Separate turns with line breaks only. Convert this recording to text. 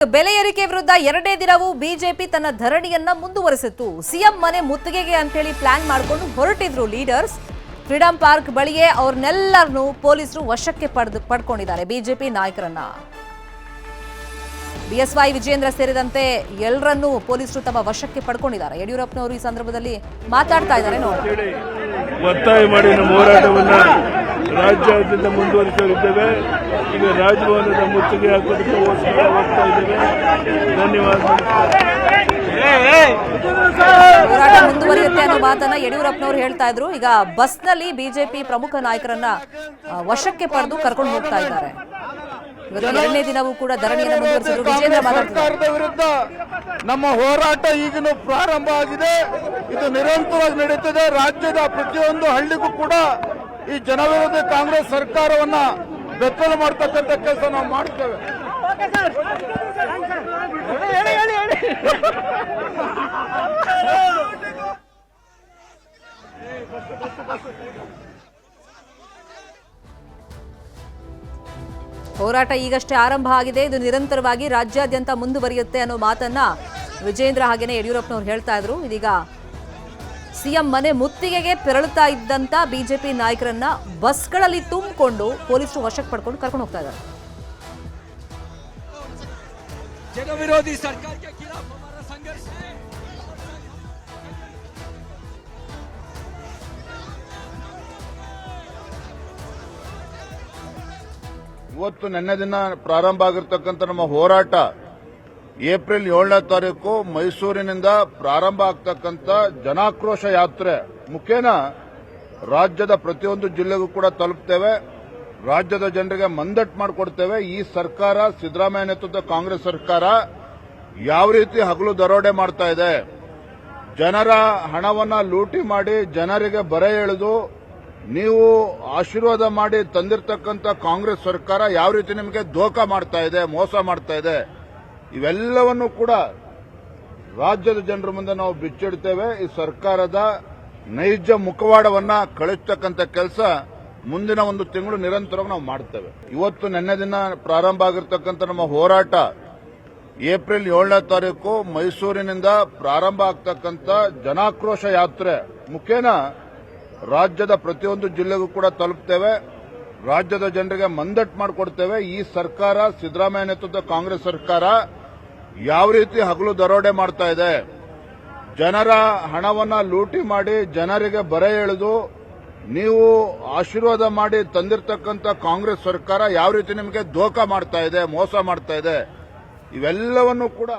ಬೆಲೆ ಏರಿಕೆ ವಿರುದ್ಧ ಎರಡನೇ ದಿನವೂ ಬಿಜೆಪಿ ತನ್ನ ಧರಣಿಯನ್ನ ಮುಂದುವರಿಸಿತ್ತು. ಸಿಎಂ ಮನೆ ಮುತ್ತಿಗೆಗೆ ಅಂತೇಳಿ ಪ್ಲಾನ್ ಮಾಡಿಕೊಂಡು ಹೊರಟಿದ್ರು ಲೀಡರ್ಸ್. ಫ್ರೀಡಂ ಪಾರ್ಕ್ ಬಳಿಯೇ ಅವ್ರನ್ನೆಲ್ಲರನ್ನೂ ಪೊಲೀಸರು ವಶಕ್ಕೆ ಪಡ್ಕೊಂಡಿದ್ದಾರೆ. ಬಿಜೆಪಿ ನಾಯಕರನ್ನ ಬಿಎಸ್ವೈ ವಿಜೇಂದ್ರ ಸೇರಿದಂತೆ ಎಲ್ಲರನ್ನೂ ಪೊಲೀಸರು ತಮ್ಮ ವಶಕ್ಕೆ ಪಡ್ಕೊಂಡಿದ್ದಾರೆ. ಯಡಿಯೂರಪ್ಪನವರು ಈ ಸಂದರ್ಭದಲ್ಲಿ ಮಾತಾಡ್ತಾ ಇದ್ದಾರೆ. ನೋಡಿ,
ಒತ್ತಾಯ ಮಾಡಿ ನಮ್ಮ ಹೋರಾಟವನ್ನು ರಾಜ್ಯಾದ್ಯಂತ ಮುಂದುವರಿಸಲಿದ್ದೇವೆ. ಈಗ ರಾಜಭವನದ ಮುತ್ತಿಗೆ ಹಾಕೋದಕ್ಕೆ ಹೋಗ್ತಾ ಇದ್ದೇವೆ. ಧನ್ಯವಾದ.
ಹೋರಾಟ ಮುಂದುವರಿಯುತ್ತೆ ಅನ್ನೋ ಮಾತನ್ನ ಯಡಿಯೂರಪ್ಪನವರು ಹೇಳ್ತಾ ಇದ್ರು. ಈಗ ಬಸ್ನಲ್ಲಿ ಬಿಜೆಪಿ ಪ್ರಮುಖ ನಾಯಕರನ್ನ ವಶಕ್ಕೆ ಪಡೆದು ಕರ್ಕೊಂಡು ಹೋಗ್ತಾ ಇದ್ದಾರೆ. ಎರಡನೇ ದಿನವೂ ಕೂಡ ಧರಣಿಯನ್ನು ಮುಂದುವರಿಸಿದ್ರು. ವಿಜೇಂದ್ರ
ಸರ್ಕಾರದ ವಿರುದ್ಧ ನಮ್ಮ ಹೋರಾಟ ಈಗಿನ ಪ್ರಾರಂಭ ಆಗಿದೆ. ಇದು ನಿರಂತರವಾಗಿ ನಡೀತದೆ. ರಾಜ್ಯದ ಪ್ರತಿಯೊಂದು ಹಳ್ಳಿಗೂ ಕೂಡ ಈ ಜನವಿರೋಧಿ ಕಾಂಗ್ರೆಸ್ ಸರ್ಕಾರವನ್ನ ಬೆತ್ತಲು ಮಾಡತಕ್ಕಂಥ ಕೆಲಸ ನಾವು ಮಾಡ್ತೇವೆ.
ಹೋರಾಟ ಈಗಷ್ಟೇ ಆರಂಭ ಆಗಿದೆ. ಇದು ನಿರಂತರವಾಗಿ ರಾಜ್ಯಾದ್ಯಂತ ಮುಂದುವರಿಯುತ್ತೆ ಅನ್ನೋ ಮಾತನ್ನ ವಿಜೇಂದ್ರ ಹಾಗೇನೆ ಯಡಿಯೂರಪ್ಪನವರು ಹೇಳ್ತಾ ಇದ್ರು. ಇದೀಗ ಸಿಎಂ ಮನೆ ಮುತ್ತಿಗೆಗೆ ತೆರಳುತ್ತಾ ಇದ್ದಂತ ಬಿಜೆಪಿ ನಾಯಕರನ್ನ ಬಸ್ಗಳಲ್ಲಿ ತುಂಬಿಕೊಂಡು ಪೊಲೀಸರು ವಶಕ್ಕೆ ಪಡ್ಕೊಂಡು ಕರ್ಕೊಂಡು ಹೋಗ್ತಾ ಇದ್ದಾರೆ.
जनविरोधी सरकार के खिलाफ हमारा संघर्ष है.
ಇವತ್ತು ನಿನ್ನೆ ದಿನ ಪ್ರಾರಂಭ ಆಗಿರ್ತಕ್ಕಂಥ ನಮ್ಮ ಹೋರಾಟ ಏಪ್ರಿಲ್ 7ನೇ ತಾರೀಕು ಮೈಸೂರಿನಿಂದ ಪ್ರಾರಂಭ ಆಗ್ತಕ್ಕಂಥ ಜನಾಕ್ರೋಶ ಯಾತ್ರೆ ಮುಖೇನ ರಾಜ್ಯದ ಪ್ರತಿಯೊಂದು ಜಿಲ್ಲೆಗೂ ಕೂಡ ತಲುಪ್ತೇವೆ. ರಾಜ್ಯದ ಜನರಿಗೆ ಮಂದಟ್ಟು ಮಾಡಿಕೊಡ್ತೇವೆ. ಈ ಸರ್ಕಾರ, ಸಿದ್ದರಾಮಯ್ಯ ನೇತೃತ್ವದ ಕಾಂಗ್ರೆಸ್ ಸರ್ಕಾರ ಯಾವ ರೀತಿ ಹಗಲು ದರೋಡೆ ಮಾಡ್ತಾ ಇದೆ, ಜನರ ಹಣವನ್ನ ಲೂಟಿ ಮಾಡಿ ಜನರಿಗೆ ಬರೆ ಎಳೆದು ನೀವು ಆಶೀರ್ವಾದ ಮಾಡಿ ತಂದಿರತಕ್ಕಂಥ ಕಾಂಗ್ರೆಸ್ ಸರ್ಕಾರ ಯಾವ ರೀತಿ ನಿಮಗೆ ಧೋಖಾ ಮಾಡ್ತಾ ಇದೆ, ಮೋಸ ಮಾಡ್ತಾ ಇದೆ, ಇವೆಲ್ಲವನ್ನು ಕೂಡ ರಾಜ್ಯದ ಜನರ ಮುಂದೆ ನಾವು ಬಿಚ್ಚಿಡ್ತೇವೆ. ಈ ಸರ್ಕಾರದ ನೈಜ ಮುಖವಾಡವನ್ನ ಕಳಿಸ್ತಕ್ಕಂಥ ಕೆಲಸ ಮುಂದಿನ ಒಂದು ತಿಂಗಳು ನಿರಂತರವಾಗಿ ನಾವು ಮಾಡ್ತೇವೆ. ಇವತ್ತು ನಿನ್ನೆ ದಿನ ಪ್ರಾರಂಭ ಆಗಿರ್ತಕ್ಕಂಥ ನಮ್ಮ ಹೋರಾಟ ಏಪ್ರಿಲ್ 7ನೇ ತಾರೀಕು ಮೈಸೂರಿನಿಂದ ಪ್ರಾರಂಭ ಆಗ್ತಕ್ಕಂಥ ಜನಾಕ್ರೋಶ ಯಾತ್ರೆ ಮುಖೇನ ರಾಜ್ಯದ ಪ್ರತಿಯೊಂದು ಜಿಲ್ಲೆಗೂ ಕೂಡ ತಲುಪ್ತೇವೆ. ರಾಜ್ಯದ ಜನರಿಗೆ ಮಂದಟ್ಟು ಮಾಡಿಕೊಡ್ತೇವೆ. ಈ ಸರ್ಕಾರ, ಸಿದ್ದರಾಮಯ್ಯ ನೇತೃತ್ವದ ಕಾಂಗ್ರೆಸ್ ಸರ್ಕಾರ ಯಾವ ರೀತಿ ಹಗಲು ದರೋಡೆ ಮಾಡ್ತಾ ಇದೆ, ಜನರ ಹಣವನ್ನ ಲೂಟಿ ಮಾಡಿ ಜನರಿಗೆ ಬರೆ ಎಳೆದು ನೀವು ಆಶೀರ್ವಾದ ಮಾಡಿ ತಂದಿರತಕ್ಕಂಥ ಕಾಂಗ್ರೆಸ್ ಸರ್ಕಾರ ಯಾವ ರೀತಿ ನಿಮಗೆ ಧೋಖಾ ಮಾಡ್ತಾ ಇದೆ, ಮೋಸ ಮಾಡ್ತಾ ಇದೆ, ಇವೆಲ್ಲವನ್ನು ಕೂಡ